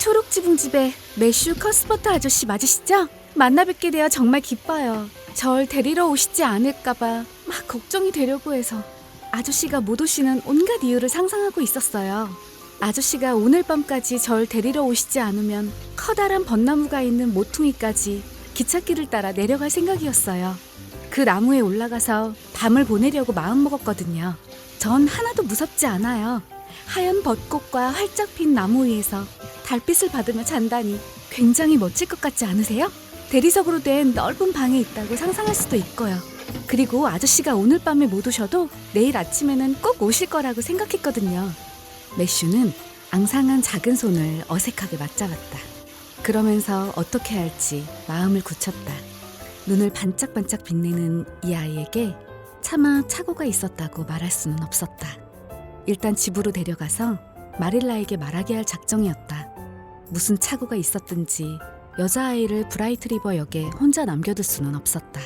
초록지붕집의 매슈 커스버터 아저씨 맞으시죠? 만나 뵙게 되어 정말 기뻐요. 절 데리러 오시지 않을까봐 막 걱정이 되려고 해서 아저씨가 못 오시는 온갖 이유를 상상하고 있었어요. 아저씨가 오늘 밤까지 절 데리러 오시지 않으면 커다란 벚나무가 있는 모퉁이까지 기찻길을 따라 내려갈 생각이었어요. 그 나무에 올라가서 밤을 보내려고 마음먹었거든요. 전 하나도 무섭지 않아요. 하얀 벚꽃과 활짝 핀 나무 위에서 달빛을 받으며 잔다니 굉장히 멋질 것 같지 않으세요? 대리석으로 된 넓은 방에 있다고 상상할 수도 있고요. 그리고 아저씨가 오늘 밤에 못 오셔도 내일 아침에는 꼭 오실 거라고 생각했거든요. 매슈는 앙상한 작은 손을 어색하게 맞잡았다. 그러면서 어떻게 할지 마음을 굳혔다. 눈을 반짝반짝 빛내는 이 아이에게 차마 착오가 있었다고 말할 수는 없었다. 일단 집으로 데려가서 마릴라에게 말하게 할 작정이었다. 무슨 착오가 있었든지 여자아이를 브라이트 리버 역에 혼자 남겨둘 수는 없었다.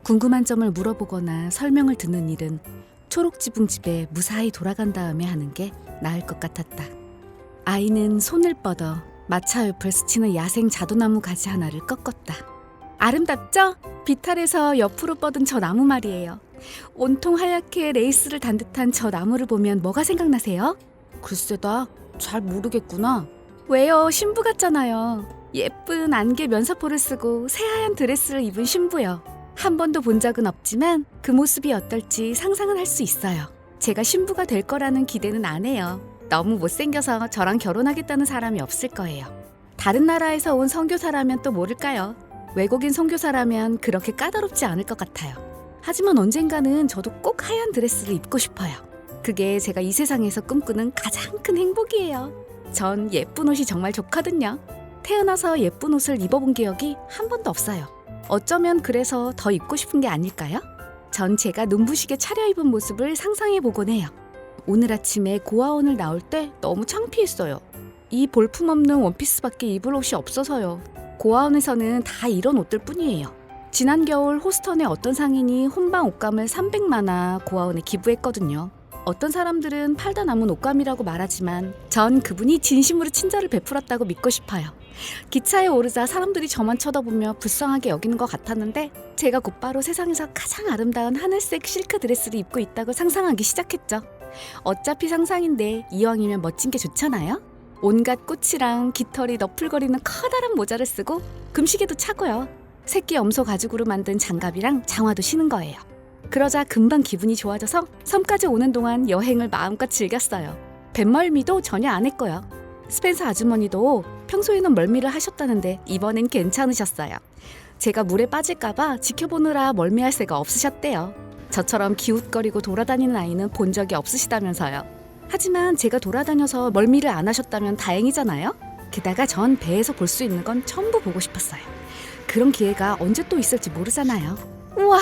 궁금한 점을 물어보거나 설명을 듣는 일은 초록지붕집에 무사히 돌아간 다음에 하는 게 나을 것 같았다. 아이는 손을 뻗어 마차 옆을 스치는 야생 자두나무 가지 하나를 꺾었다. 아름답죠? 비탈에서 옆으로 뻗은 저 나무 말이에요. 온통 하얗게 레이스를 단 듯한 저 나무를 보면 뭐가 생각나세요? 글쎄다, 잘 모르겠구나. 왜요? 신부 같잖아요. 예쁜 안개 면사포를 쓰고 새하얀 드레스를 입은 신부요. 한 번도 본 적은 없지만 그 모습이 어떨지 상상은 할 수 있어요. 제가 신부가 될 거라는 기대는 안 해요. 너무 못생겨서 저랑 결혼하겠다는 사람이 없을 거예요. 다른 나라에서 온 선교사라면 또 모를까요? 외국인 선교사라면 그렇게 까다롭지 않을 것 같아요. 하지만 언젠가는 저도 꼭 하얀 드레스를 입고 싶어요. 그게 제가 이 세상에서 꿈꾸는 가장 큰 행복이에요. 전 예쁜 옷이 정말 좋거든요. 태어나서 예쁜 옷을 입어본 기억이 한 번도 없어요. 어쩌면 그래서 더 입고 싶은 게 아닐까요? 전 제가 눈부시게 차려입은 모습을 상상해보곤 해요. 오늘 아침에 고아원을 나올 때 너무 창피했어요. 이 볼품없는 원피스밖에 입을 옷이 없어서요. 고아원에서는 다 이런 옷들 뿐이에요. 지난 겨울 호스턴의 어떤 상인이 혼방 옷감을 300만화 고아원에 기부했거든요. 어떤 사람들은 팔다 남은 옷감이라고 말하지만 전 그분이 진심으로 친절을 베풀었다고 믿고 싶어요. 기차에 오르자 사람들이 저만 쳐다보며 불쌍하게 여기는 것 같았는데 제가 곧바로 세상에서 가장 아름다운 하늘색 실크 드레스를 입고 있다고 상상하기 시작했죠. 어차피 상상인데 이왕이면 멋진 게 좋잖아요. 온갖 꽃이랑 깃털이 너풀거리는 커다란 모자를 쓰고 금시계도 차고요. 새끼 염소 가죽으로 만든 장갑이랑 장화도 신은 거예요. 그러자 금방 기분이 좋아져서 섬까지 오는 동안 여행을 마음껏 즐겼어요. 뱃멀미도 전혀 안 했고요. 스펜서 아주머니도 평소에는 멀미를 하셨다는데 이번엔 괜찮으셨어요. 제가 물에 빠질까봐 지켜보느라 멀미할 새가 없으셨대요. 저처럼 기웃거리고 돌아다니는 아이는 본 적이 없으시다면서요. 하지만 제가 돌아다녀서 멀미를 안 하셨다면 다행이잖아요. 게다가 전 배에서 볼 수 있는 건 전부 보고 싶었어요. 그런 기회가 언제 또 있을지 모르잖아요. 우와,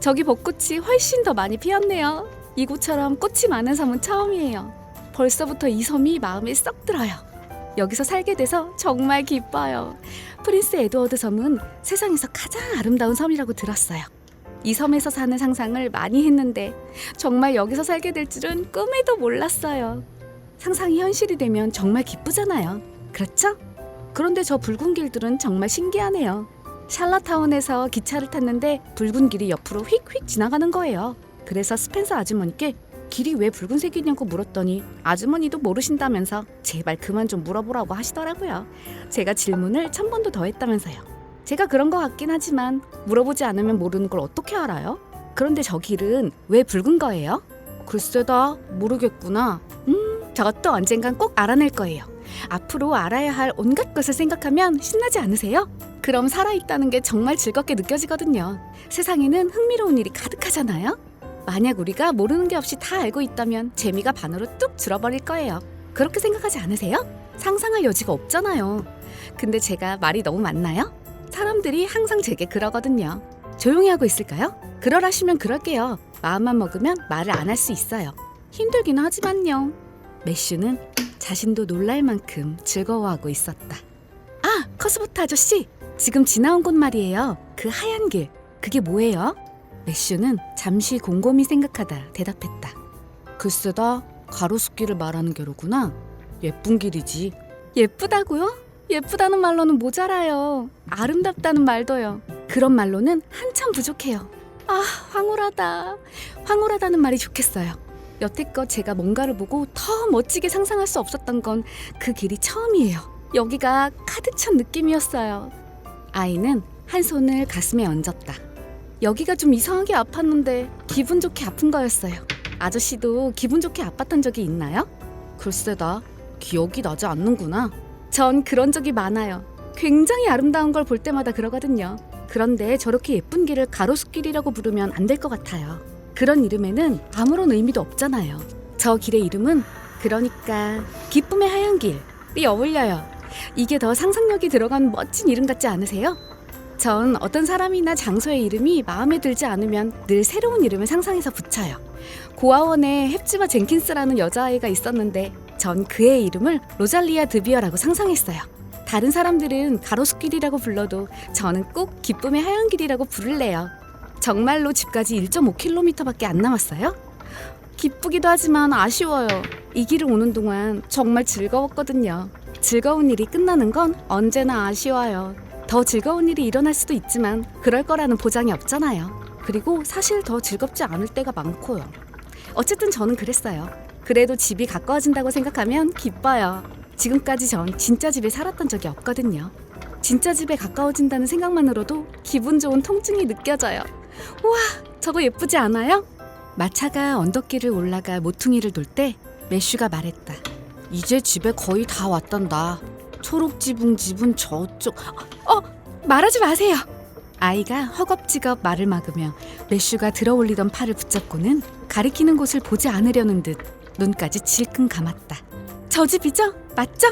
저기 벚꽃이 훨씬 더 많이 피었네요. 이곳처럼 꽃이 많은 섬은 처음이에요. 벌써부터 이 섬이 마음에 쏙 들어요. 여기서 살게 돼서 정말 기뻐요. 프린스 에드워드 섬은 세상에서 가장 아름다운 섬이라고 들었어요. 이 섬에서 사는 상상을 많이 했는데 정말 여기서 살게 될 줄은 꿈에도 몰랐어요. 상상이 현실이 되면 정말 기쁘잖아요. 그렇죠? 그런데 저 붉은 길들은 정말 신기하네요. 샬라타운에서 기차를 탔는데 붉은 길이 옆으로 휙휙 지나가는 거예요. 그래서 스펜서 아주머니께 길이 왜 붉은색이냐고 물었더니 아주머니도 모르신다면서 제발 그만 좀 물어보라고 하시더라고요. 제가 질문을 1000번도 더 했다면서요. 제가 그런 것 같긴 하지만 물어보지 않으면 모르는 걸 어떻게 알아요? 그런데 저 길은 왜 붉은 거예요? 글쎄다, 모르겠구나. 저것도 언젠간 꼭 알아낼 거예요. 앞으로 알아야 할 온갖 것을 생각하면 신나지 않으세요? 그럼 살아있다는 게 정말 즐겁게 느껴지거든요. 세상에는 흥미로운 일이 가득하잖아요. 만약 우리가 모르는 게 없이 다 알고 있다면 재미가 반으로 뚝 줄어버릴 거예요. 그렇게 생각하지 않으세요? 상상할 여지가 없잖아요. 근데 제가 말이 너무 많나요? 사람들이 항상 제게 그러거든요. 조용히 하고 있을까요? 그러라시면 그럴게요. 마음만 먹으면 말을 안 할 수 있어요. 힘들긴 하지만요. 매슈는 자신도 놀랄 만큼 즐거워하고 있었다. 아, 커스버터 아저씨! 지금 지나온 곳 말이에요. 그 하얀 길. 그게 뭐예요? 매슈는 잠시 곰곰이 생각하다 대답했다. 글쎄다, 가로수길을 말하는 게로구나. 예쁜 길이지. 예쁘다고요? 예쁘다는 말로는 모자라요. 아름답다는 말도요. 그런 말로는 한참 부족해요. 아, 황홀하다. 황홀하다는 말이 좋겠어요. 여태껏 제가 뭔가를 보고 더 멋지게 상상할 수 없었던 건 그 길이 처음이에요. 여기가 가득 찬 느낌이었어요. 아이는 한 손을 가슴에 얹었다. 여기가 좀 이상하게 아팠는데 기분 좋게 아픈 거였어요. 아저씨도 기분 좋게 아팠던 적이 있나요? 글쎄다, 기억이 나지 않는구나. 전 그런 적이 많아요. 굉장히 아름다운 걸 볼 때마다 그러거든요. 그런데 저렇게 예쁜 길을 가로수길이라고 부르면 안 될 것 같아요. 그런 이름에는 아무런 의미도 없잖아요. 저 길의 이름은 그러니까 기쁨의 하얀 길이 어울려요. 이게 더 상상력이 들어간 멋진 이름 같지 않으세요? 전 어떤 사람이나 장소의 이름이 마음에 들지 않으면 늘 새로운 이름을 상상해서 붙여요. 고아원에 헵지바 젠킨스라는 여자아이가 있었는데 전 그의 이름을 로잘리아 드비어라고 상상했어요. 다른 사람들은 가로수길이라고 불러도 저는 꼭 기쁨의 하얀 길이라고 부를래요. 정말로 집까지 1.5km밖에 안 남았어요? 기쁘기도 하지만 아쉬워요. 이 길을 오는 동안 정말 즐거웠거든요. 즐거운 일이 끝나는 건 언제나 아쉬워요. 더 즐거운 일이 일어날 수도 있지만 그럴 거라는 보장이 없잖아요. 그리고 사실 더 즐겁지 않을 때가 많고요. 어쨌든 저는 그랬어요. 그래도 집이 가까워진다고 생각하면 기뻐요. 지금까지 전 진짜 집에 살았던 적이 없거든요. 진짜 집에 가까워진다는 생각만으로도 기분 좋은 통증이 느껴져요. 우와, 저거 예쁘지 않아요? 마차가 언덕길을 올라가 모퉁이를 돌 때 매슈가 말했다. 이제 집에 거의 다 왔단다. 초록지붕 집은 저쪽. 말하지 마세요. 아이가 허겁지겁 말을 막으며 매슈가 들어올리던 팔을 붙잡고는 가리키는 곳을 보지 않으려는 듯 눈까지 질끈 감았다. 저 집이죠? 맞죠?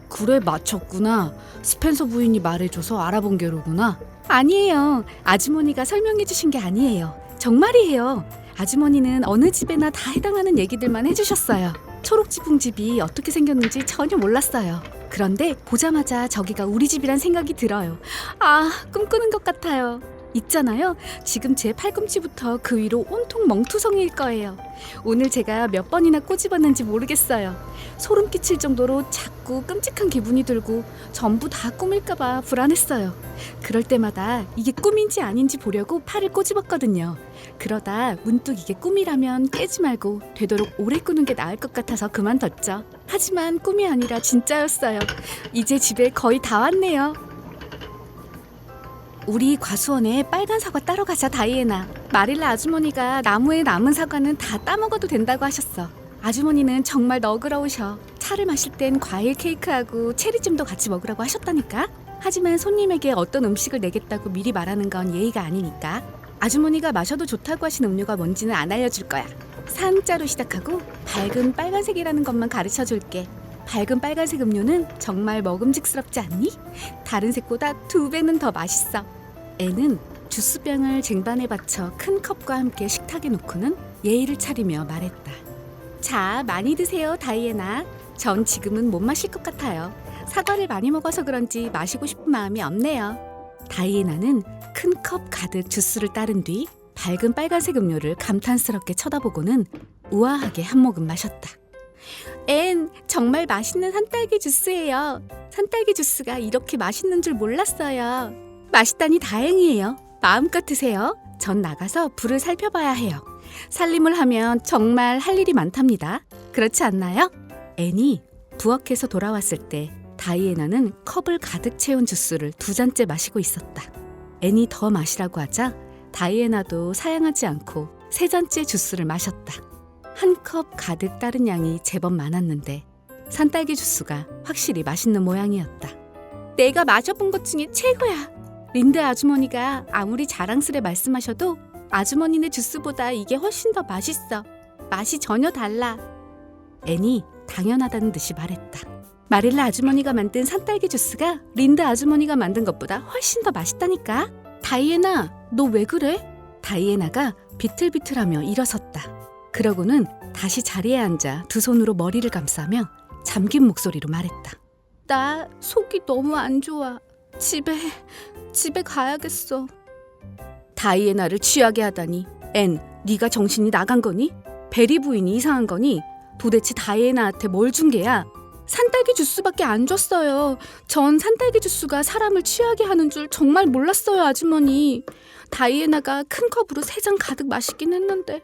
그래, 맞췄구나. 스펜서 부인이 말해줘서 알아본 게로구나. 아니에요. 아주머니가 설명해 주신 게 아니에요. 정말이에요. 아주머니는 어느 집에나 다 해당하는 얘기들만 해주셨어요. 초록지붕 집이 어떻게 생겼는지 전혀 몰랐어요. 그런데 보자마자 저기가 우리 집이란 생각이 들어요. 아, 꿈꾸는 것 같아요. 있잖아요. 지금 제 팔꿈치부터 그 위로 온통 멍투성이일 거예요. 오늘 제가 몇 번이나 꼬집었는지 모르겠어요. 소름 끼칠 정도로 자꾸 끔찍한 기분이 들고 전부 다 꿈일까봐 불안했어요. 그럴 때마다 이게 꿈인지 아닌지 보려고 팔을 꼬집었거든요. 그러다 문득 이게 꿈이라면 깨지 말고 되도록 오래 꾸는 게 나을 것 같아서 그만뒀죠. 하지만 꿈이 아니라 진짜였어요. 이제 집에 거의 다 왔네요. 우리 과수원에 빨간 사과 따러 가자, 다이애나. 마릴라 아주머니가 나무에 남은 사과는 다 따먹어도 된다고 하셨어. 아주머니는 정말 너그러우셔. 차를 마실 땐 과일 케이크하고 체리잼도 같이 먹으라고 하셨다니까. 하지만 손님에게 어떤 음식을 내겠다고 미리 말하는 건 예의가 아니니까. 아주머니가 마셔도 좋다고 하신 음료가 뭔지는 안 알려줄 거야. 산자로 시작하고 밝은 빨간색이라는 것만 가르쳐줄게. 밝은 빨간색 음료는 정말 먹음직스럽지 않니? 다른 색보다 2배는 더 맛있어. 애는 주스병을 쟁반에 받쳐 큰 컵과 함께 식탁에 놓고는 예의를 차리며 말했다. 자, 많이 드세요, 다이애나. 전 지금은 못 마실 것 같아요. 사과를 많이 먹어서 그런지 마시고 싶은 마음이 없네요. 다이애나는 큰 컵 가득 주스를 따른 뒤 밝은 빨간색 음료를 감탄스럽게 쳐다보고는 우아하게 한 모금 마셨다. 앤, 정말 맛있는 산딸기 주스예요. 산딸기 주스가 이렇게 맛있는 줄 몰랐어요. 맛있다니 다행이에요. 마음껏 드세요. 전 나가서 불을 살펴봐야 해요. 살림을 하면 정말 할 일이 많답니다. 그렇지 않나요? 앤이 부엌에서 돌아왔을 때 다이애나는 컵을 가득 채운 주스를 2잔째 마시고 있었다. 앤이 더 마시라고 하자 다이애나도 사양하지 않고 3잔째 주스를 마셨다. 한 컵 가득 따른 양이 제법 많았는데 산딸기 주스가 확실히 맛있는 모양이었다. 내가 마셔본 것 중에 최고야. 린드 아주머니가 아무리 자랑스레 말씀하셔도 아주머니네 주스보다 이게 훨씬 더 맛있어. 맛이 전혀 달라. 앤이 당연하다는 듯이 말했다. 마릴라 아주머니가 만든 산딸기 주스가 린드 아주머니가 만든 것보다 훨씬 더 맛있다니까. 다이애나, 너 왜 그래? 다이애나가 비틀비틀하며 일어섰다. 그러고는 다시 자리에 앉아 2 손으로 머리를 감싸며 잠긴 목소리로 말했다. 나 속이 너무 안 좋아. 집에 가야겠어. 다이애나를 취하게 하다니. 앤, 네가 정신이 나간 거니? 베리 부인이 이상한 거니? 도대체 다이애나한테 뭘 준 게야? 산딸기 주스밖에 안 줬어요. 전 산딸기 주스가 사람을 취하게 하는 줄 정말 몰랐어요, 아주머니. 다이애나가 큰 컵으로 3잔 가득 마시긴 했는데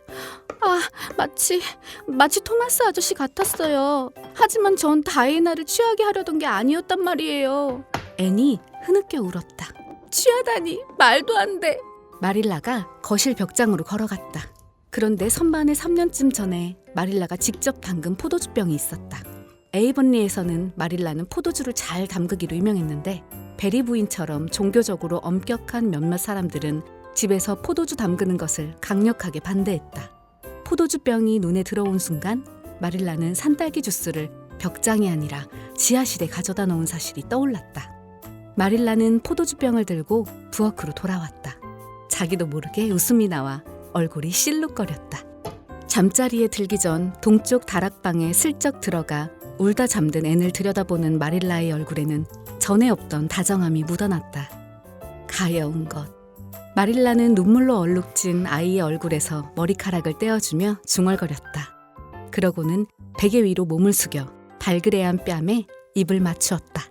마치 토마스 아저씨 같았어요. 하지만 전 다이애나를 취하게 하려던 게 아니었단 말이에요. 앤이 흐느껴 울었다. 취하다니 말도 안 돼. 마릴라가 거실 벽장으로 걸어갔다. 그런데 선반에 3년쯤 전에 마릴라가 직접 담근 포도주병이 있었다. 에이번리에서는 마릴라는 포도주를 잘 담그기로 유명했는데 베리 부인처럼 종교적으로 엄격한 몇몇 사람들은 집에서 포도주 담그는 것을 강력하게 반대했다. 포도주병이 눈에 들어온 순간 마릴라는 산딸기 주스를 벽장이 아니라 지하실에 가져다 놓은 사실이 떠올랐다. 마릴라는 포도주병을 들고 부엌으로 돌아왔다. 자기도 모르게 웃음이 나와 얼굴이 실룩거렸다. 잠자리에 들기 전 동쪽 다락방에 슬쩍 들어가 울다 잠든 앤을 들여다보는 마릴라의 얼굴에는 전에 없던 다정함이 묻어났다. 가여운 것. 마릴라는 눈물로 얼룩진 아이의 얼굴에서 머리카락을 떼어주며 중얼거렸다. 그러고는 베개 위로 몸을 숙여 발그레한 뺨에 입을 맞추었다.